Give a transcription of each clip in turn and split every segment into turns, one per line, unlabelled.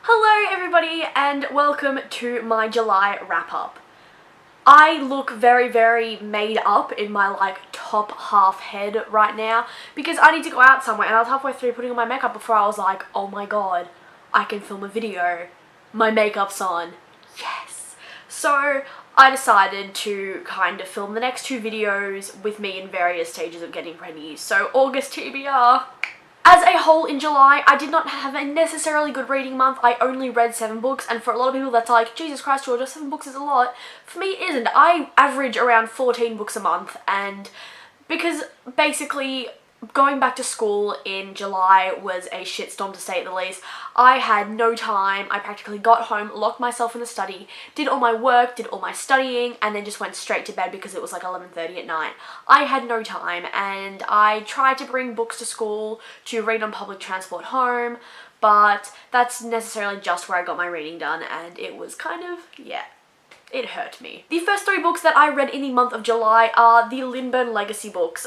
Hello everybody and welcome to my July wrap up. I look very made up in my top half head right now because I need to go out somewhere, and I was halfway through putting on my makeup before I was like, oh my god, I can film a video. My makeup's on. Yes. So I decided to kind of film the next two videos with me in various stages of getting ready. So August TBR. As a whole in July, I did not have a necessarily good reading month. I only read 7 books, and for a lot of people that's like, Jesus Christ, Georgia, 7 books is a lot. For me, it isn't. I average around 14 books a month, and because basically going back to school in July was a shitstorm to say the least. I had no time. I practically got home, locked myself in the study, did all my work, did all my studying, and then just went straight to bed because it was like 11:30 at night. I had no time, and I tried to bring books to school to read on public transport home, but that's necessarily just where I got my reading done, and it was kind of, yeah, it hurt me. The first 3 books that I read in the month of July are the Lindbergh Legacy books.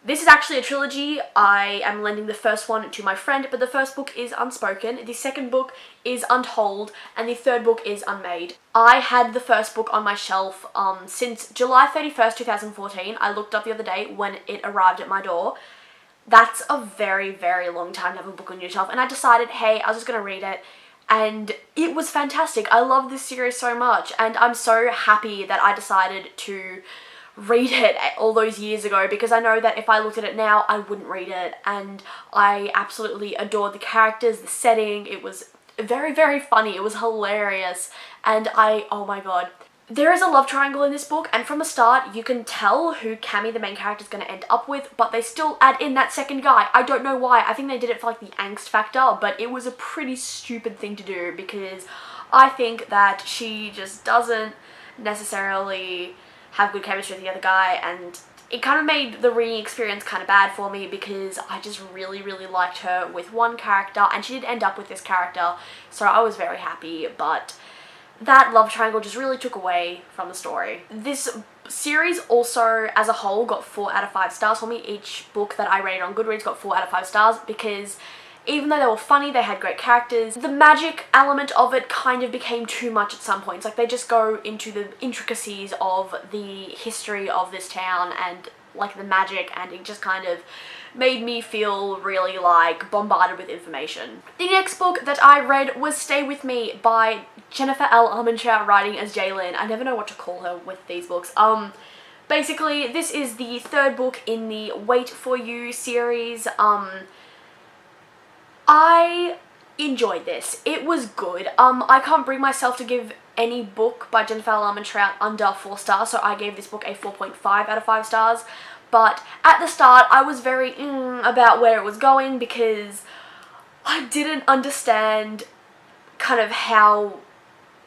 This is actually a trilogy. I am lending the first one to my friend, but the first book is Unspoken, the second book is Untold, and the third book is Unmade. I had the first book on my shelf since July 31st, 2014. I looked up the other day when it arrived at my door. That's a very long time to have a book on your shelf, and I decided, hey, I was just going to read it. And it was fantastic. I love this series so much, and I'm so happy that I decided to read it all those years ago, because I know that if I looked at it now, I wouldn't read it. And I absolutely adored the characters, the setting. It was very funny. It was hilarious. And oh my god. There is a love triangle in this book, and from the start you can tell who Cammy, the main character, is going to end up with, but they still add in that second guy. I don't know why. I think they did it for like the angst factor, but it was a pretty stupid thing to do because I think that she just doesn't necessarily have good chemistry with the other guy, and it kind of made the reading experience kind of bad for me because I just really liked her with one character, and she did end up with this character, so I was very happy, but that love triangle just really took away from the story. This series also as a whole got 4 out of 5 stars for me. Each book that I rated on Goodreads got 4 out of 5 stars because even though they were funny, they had great characters, the magic element of it kind of became too much at some points. Like, they just go into the intricacies of the history of this town and like the magic, and it just kind of made me feel really like bombarded with information. The next book that I read was Stay With Me by Jennifer L. Armentrout, writing as Jaylyn. I never know what to call her with these books. Basically, this is the 3rd book in the Wait For You series. I enjoyed this. It was good. I can't bring myself to give any book by Jennifer L. Armentrout under 4 stars, so I gave this book a 4.5 out of 5 stars. But at the start, I was very about where it was going because I didn't understand kind of how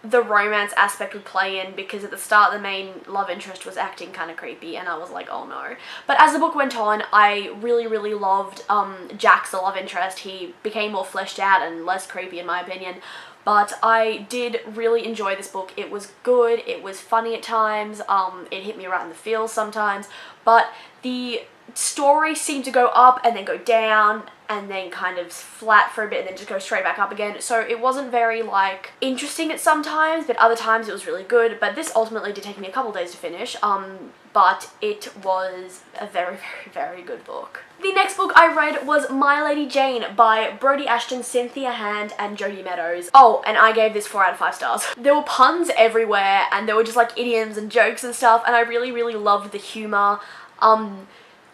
the romance aspect would play in, because at the start the main love interest was acting kind of creepy, and I was like, oh no. But as the book went on, I really loved Jax, the love interest. He became more fleshed out and less creepy in my opinion. But I did really enjoy this book. It was good, it was funny at times, it hit me right in the feels sometimes, but the story seemed to go up and then go down and then kind of flat for a bit and then just go straight back up again. So it wasn't very like interesting at some times, but other times it was really good. But this ultimately did take me a couple days to finish, but it was a very good book. The next book I read was My Lady Jane by Brody Ashton, Cynthia Hand, and Jodie Meadows. Oh, and I gave this 4 out of 5 stars. There were puns everywhere, and there were just like idioms and jokes and stuff, and I really loved the humor.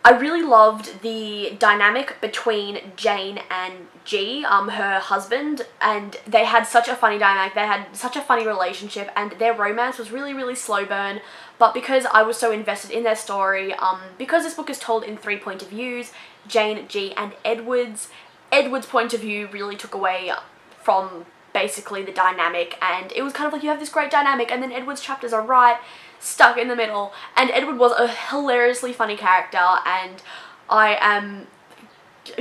I really loved the dynamic between Jane and G, her husband, and they had such a funny dynamic, they had such a funny relationship, and their romance was really slow burn. But because I was so invested in their story, because this book is told in 3 point of views, Jane, G, and Edward's point of view really took away from basically the dynamic, and it was kind of like you have this great dynamic and then Edward's chapters are right stuck in the middle, and Edward was a hilariously funny character, and I am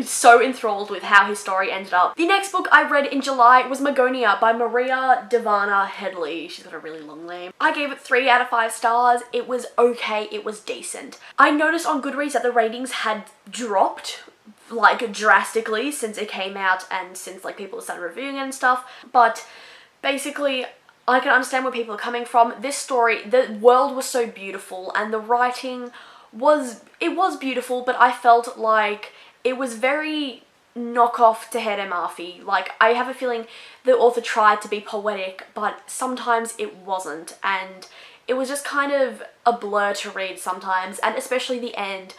so enthralled with how his story ended up. The next book I read in July was Magonia by Maria Devana Headley. She's got a really long name. I gave it 3 out of 5 stars. It was okay, it was decent. I noticed on Goodreads that the ratings had dropped like drastically since it came out and since like people started reviewing it and stuff, but basically I can understand where people are coming from. This story, the world was so beautiful and the writing was beautiful, but I felt like it was very knockoff to Hede Mafi. Like, I have a feeling the author tried to be poetic, but sometimes it wasn't, and it was just kind of a blur to read sometimes, and especially the end.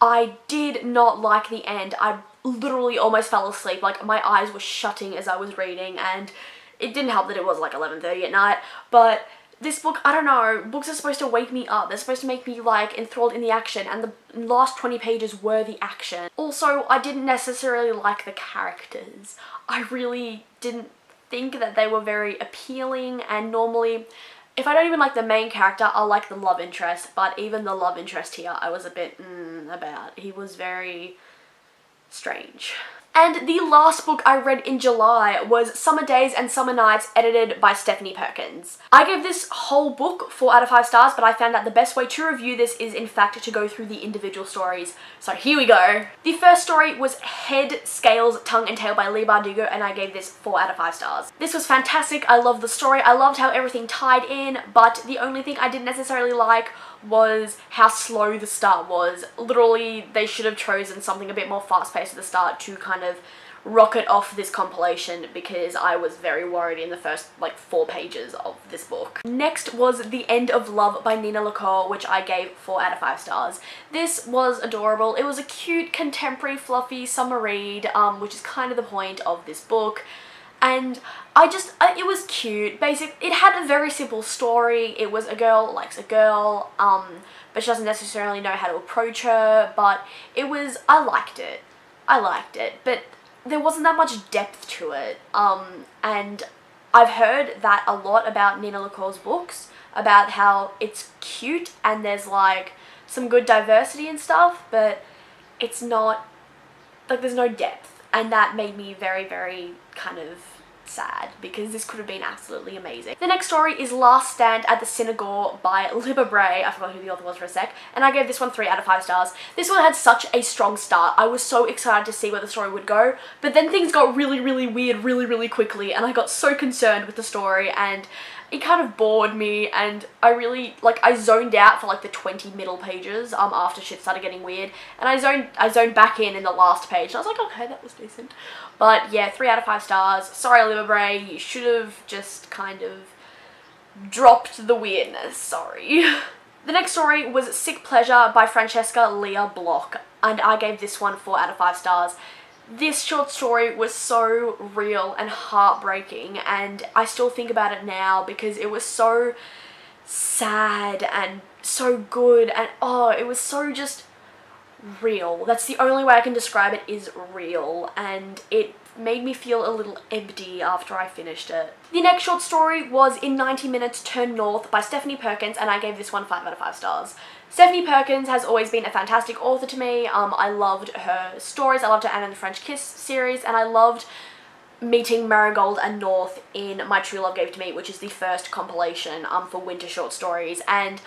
I did not like the end. I literally almost fell asleep. Like, my eyes were shutting as I was reading, and it didn't help that it was like 11:30 at night, but this book, I don't know, books are supposed to wake me up. They're supposed to make me like enthralled in the action, and the last 20 pages were the action. Also, I didn't necessarily like the characters. I really didn't think that they were very appealing, and normally, if I don't even like the main character, I'll like the love interest, but even the love interest here, I was a bit about. He was very strange. And the last book I read in July was Summer Days and Summer Nights, edited by Stephanie Perkins. I gave this whole book 4 out of 5 stars, but I found that the best way to review this is in fact to go through the individual stories. So here we go. The first story was Head, Scales, Tongue and Tail by Leigh Bardugo, and I gave this 4 out of 5 stars. This was fantastic. I loved the story. I loved how everything tied in, but the only thing I didn't necessarily like was how slow the start was. Literally, they should have chosen something a bit more fast-paced at the start to kind of rocket off this compilation, because I was very worried in the first like 4 pages of this book. Next was The End of Love by Nina LaCour, which I gave 4 out of 5 stars. This was adorable. It was a cute, contemporary, fluffy summer read, which is kind of the point of this book. And it was cute. It had a very simple story. It was a girl likes a girl, but she doesn't necessarily know how to approach her, but I liked it, but there wasn't that much depth to it, and I've heard that a lot about Nina LaCour's books, about how it's cute and there's like some good diversity and stuff, but it's not, like, there's no depth, and that made me very, very kind of sad, because this could have been absolutely amazing. The next story is Last Stand at the Synagogue by Libba Bray. I forgot who the author was for a sec, and I gave this one 3 out of 5 stars. This one had such a strong start. I was so excited to see where the story would go, but then things got really, really weird really, really quickly, and I got so concerned with the story, and it kind of bored me, and I zoned out for like the 20 middle pages after shit started getting weird, and I zoned back in the last page, and I was like, okay, that was decent. But yeah, 3 out of 5 stars. Sorry, Libba Bray, you should have just kind of dropped the weirdness, sorry. The next story was Sick Pleasure by Francesca Lia Block, and I gave this one 4 out of 5 stars. This short story was so real and heartbreaking, and I still think about it now because it was so sad and so good, and it was so just real. That's the only way I can describe it, is real, and it made me feel a little empty after I finished it. The next short story was In 90 Minutes Turn North by Stephanie Perkins, and I gave this one 5 out of 5 stars. Stephanie Perkins has always been a fantastic author to me. I loved her stories, I loved her Anne and the French Kiss series, and I loved meeting Marigold and North in My True Love Gave to Me, which is the first compilation for winter short stories, and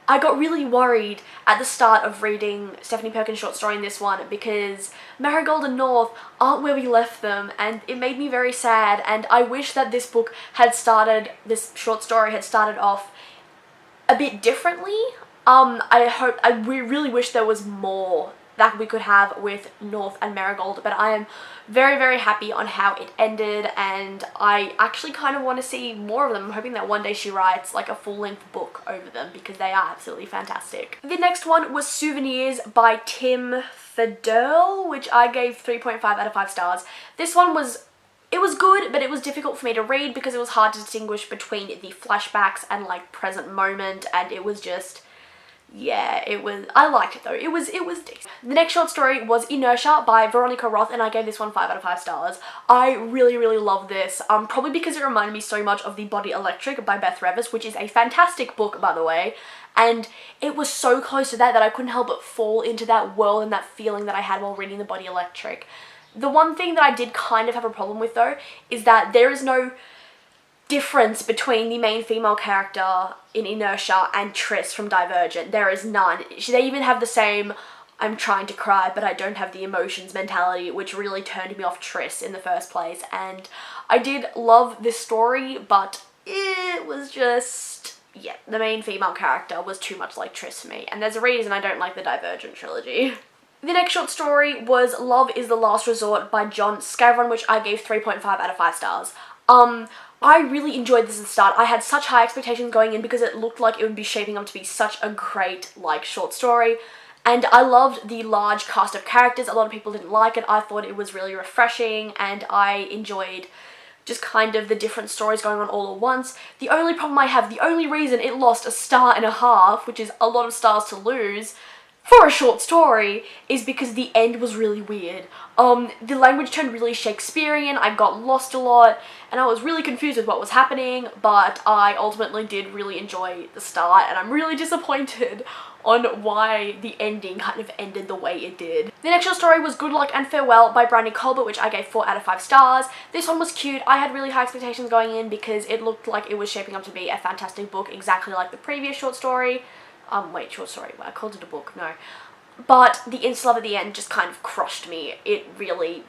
I got really worried at the start of reading Stephanie Perkins' short story in this one, because Marigold and North aren't where we left them, and it made me very sad, and I wish that this short story had started off a bit differently. We really wish there was more that we could have with North and Marigold, but I am very, very happy on how it ended, and I actually kind of want to see more of them. I'm hoping that one day she writes like a full-length book over them, because they are absolutely fantastic. The next one was Souvenirs by Tim Federle, which I gave 3.5 out of 5 stars. This one was good, but it was difficult for me to read because it was hard to distinguish between the flashbacks and like present moment, and it was just, yeah, I liked it though. It was decent. The next short story was Inertia by Veronica Roth, and I gave this one 5 out of 5 stars. I really, really love this, probably because it reminded me so much of The Body Electric by Beth Revis, which is a fantastic book, by the way, and it was so close to that I couldn't help but fall into that world and that feeling that I had while reading The Body Electric. The one thing that I did kind of have a problem with though is that there is no difference between the main female character in Inertia and Tris from Divergent. There is none. They even have the same I'm trying to cry but I don't have the emotions mentality, which really turned me off Triss in the first place. And I did love this story, but it was just, yeah, the main female character was too much like Triss for me, and there's a reason I don't like the Divergent trilogy. The next short story was Love is the Last Resort by John Scavron, which I gave 3.5 out of 5 stars. I really enjoyed this at the start. I had such high expectations going in because it looked like it would be shaping up to be such a great, like, short story. And I loved the large cast of characters. A lot of people didn't like it. I thought it was really refreshing, and I enjoyed just kind of the different stories going on all at once. The only problem I have, the only reason it lost 1.5 stars, which is a lot of stars to lose for a short story, is because the end was really weird. The language turned really Shakespearean, I got lost a lot, and I was really confused with what was happening, but I ultimately did really enjoy the start, and I'm really disappointed on why the ending kind of ended the way it did. The next short story was Good Luck and Farewell by Brandy Colbert, which I gave 4 out of 5 stars. This one was cute. I had really high expectations going in because it looked like it was shaping up to be a fantastic book, exactly like the previous short story. Wait, short story, I called it a book, no. But the insta-love at the end just kind of crushed me. It really,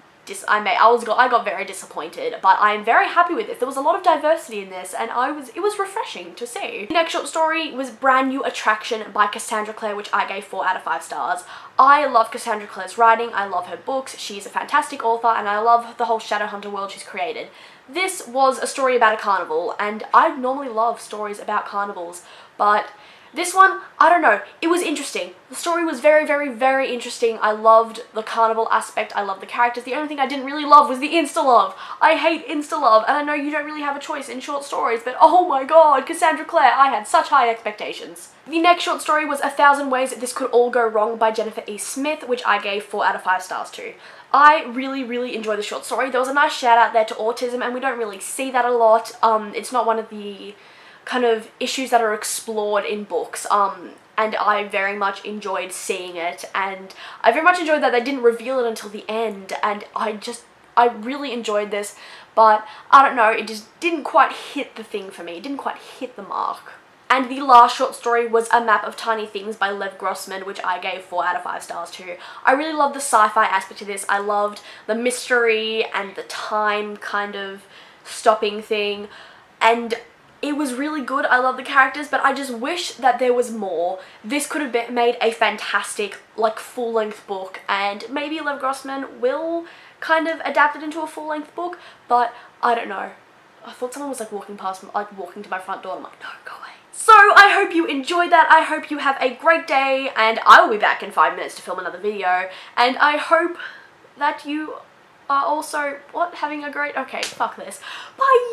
I got very disappointed, but I'm very happy with it. There was a lot of diversity in this, and it was refreshing to see. The next short story was Brand New Attraction by Cassandra Clare, which I gave 4 out of 5 stars. I love Cassandra Clare's writing, I love her books, she's a fantastic author, and I love the whole Shadowhunter world she's created. This was a story about a carnival, and I normally love stories about carnivals, but this one, I don't know, it was interesting. The story was very, very, very interesting. I loved the carnival aspect, I loved the characters. The only thing I didn't really love was the insta-love. I hate insta-love, and I know you don't really have a choice in short stories, but oh my god, Cassandra Clare, I had such high expectations. The next short story was 1,000 Ways This Could All Go Wrong by Jennifer E. Smith, which I gave 4 out of 5 stars to. I really, really enjoyed the short story. There was a nice shout out there to autism, and we don't really see that a lot. It's not one of the kind of issues that are explored in books, and I very much enjoyed seeing it, and I very much enjoyed that they didn't reveal it until the end, and I really enjoyed this, but I don't know, it just didn't quite hit the thing for me. It didn't quite hit the mark. And the last short story was A Map of Tiny Things by Lev Grossman, which I gave 4 out of 5 stars to. I really loved the sci-fi aspect of this. I loved the mystery and the time kind of stopping thing, and it was really good. I love the characters, but I just wish that there was more. This could have made a fantastic, like, full-length book, and maybe Lev Grossman will kind of adapt it into a full-length book, but I don't know. I thought someone was, like, walking to my front door, and I'm like, no, go away. So, I hope you enjoyed that. I hope you have a great day, and I will be back in 5 minutes to film another video, and I hope that you are also, having a great, okay, fuck this. Bye!